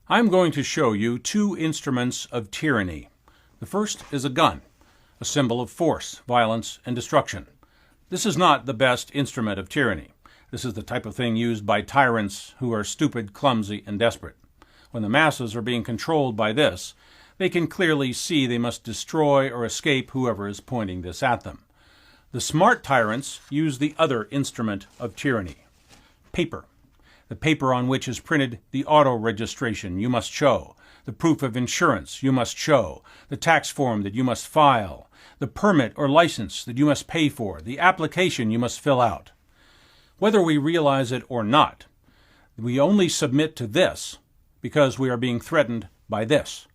I'm going to show you two instruments of tyranny. The first is a gun, a symbol of force, violence, and destruction. This is not the best instrument of tyranny. This is the type of thing used by tyrants who are stupid, clumsy, and desperate. When the masses are being controlled by this, they can clearly see they must destroy or escape whoever is pointing this at them. The smart tyrants use the other instrument of tyranny, paper. The paper on which is printed the auto registration you must show, the proof of insurance you must show, the tax form that you must file, the permit or license that you must pay for, the application you must fill out. Whether we realize it or not, we only submit to this because we are being threatened by this.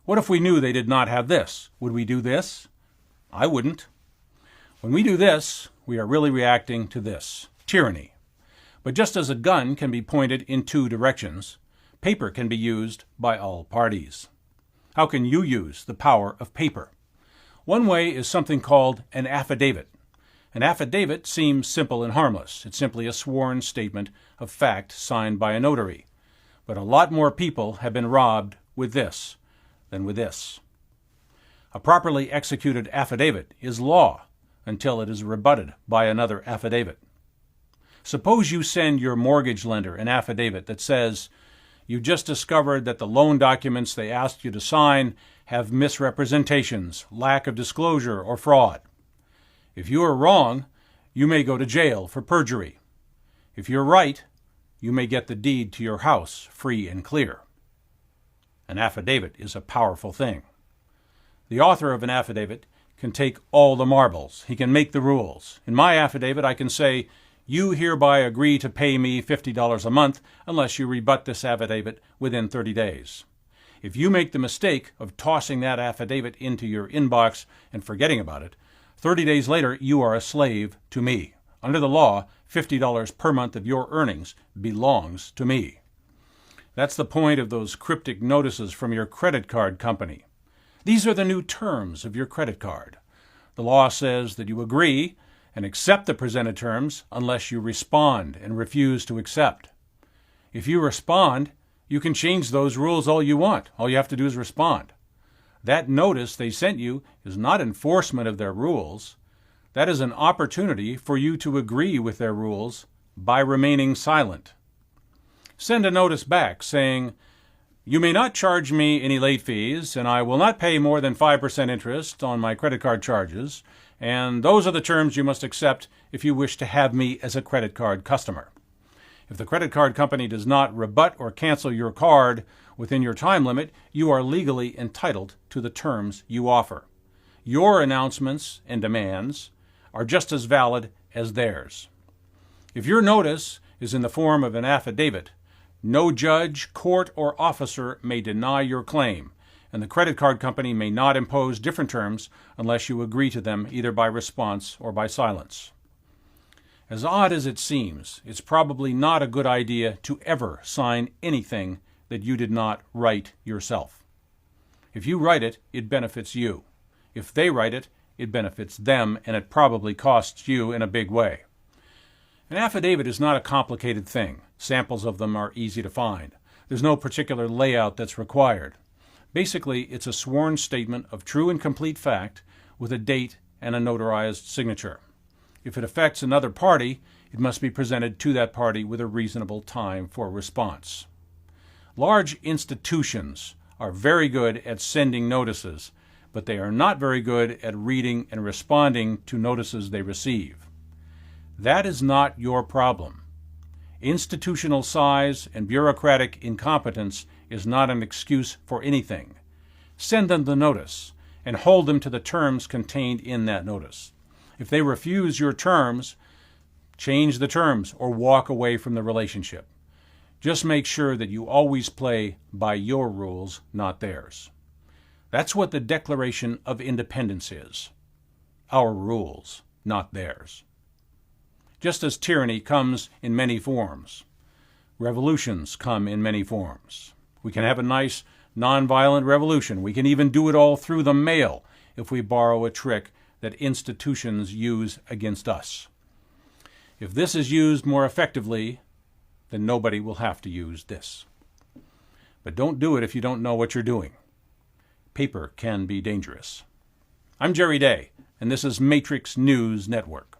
What if we knew they did not have this? Would we do this? I wouldn't. When we do this, we are really reacting to this, tyranny. But just as a gun can be pointed in two directions, paper can be used by all parties. How can you use the power of paper? One way is something called an affidavit. An affidavit seems simple and harmless. It's simply a sworn statement of fact signed by a notary. But a lot more people have been robbed with this than with this. A properly executed affidavit is law until it is rebutted by another affidavit. Suppose you send your mortgage lender an affidavit that says, you just discovered that the loan documents they asked you to sign have misrepresentations, lack of disclosure, or fraud. If you are wrong, you may go to jail for perjury. If you're right, you may get the deed to your house free and clear. An affidavit is a powerful thing. The author of an affidavit can take all the marbles. He can make the rules. In my affidavit, I can say, you hereby agree to pay me $50 a month unless you rebut this affidavit within 30 days. If you make the mistake of tossing that affidavit into your inbox and forgetting about it, 30 days later you are a slave to me. Under the law, $50 per month of your earnings belongs to me. That's the point of those cryptic notices from your credit card company. These are the new terms of your credit card. The law says that you agree and accept the presented terms unless you respond and refuse to accept. If you respond, you can change those rules all you want. All you have to do is respond. That notice they sent you is not enforcement of their rules. That is an opportunity for you to agree with their rules by remaining silent. Send a notice back saying, you may not charge me any late fees, and I will not pay more than 5% interest on my credit card charges, and those are the terms you must accept if you wish to have me as a credit card customer. If the credit card company does not rebut or cancel your card within your time limit, you are legally entitled to the terms you offer. Your announcements and demands are just as valid as theirs. If your notice is in the form of an affidavit, no judge, court, or officer may deny your claim, and the credit card company may not impose different terms unless you agree to them either by response or by silence. As odd as it seems, it's probably not a good idea to ever sign anything that you did not write yourself. If you write it, it benefits you. If they write it, it benefits them, and it probably costs you in a big way. An affidavit is not a complicated thing. Samples of them are easy to find. There's no particular layout that's required. Basically, it's a sworn statement of true and complete fact with a date and a notarized signature. If it affects another party, it must be presented to that party with a reasonable time for response. Large institutions are very good at sending notices, but they are not very good at reading and responding to notices they receive. That is not your problem. Institutional size and bureaucratic incompetence is not an excuse for anything. Send them the notice and hold them to the terms contained in that notice. If they refuse your terms, change the terms or walk away from the relationship. Just make sure that you always play by your rules, not theirs. That's what the Declaration of Independence is. Our rules, not theirs. Just as tyranny comes in many forms, revolutions come in many forms. We can have a nice, nonviolent revolution. We can even do it all through the mail if we borrow a trick that institutions use against us. If this is used more effectively, then nobody will have to use this. but don't do it if you don't know what you're doing. Paper can be dangerous. I'm Jerry Day, and this is Matrix News Network.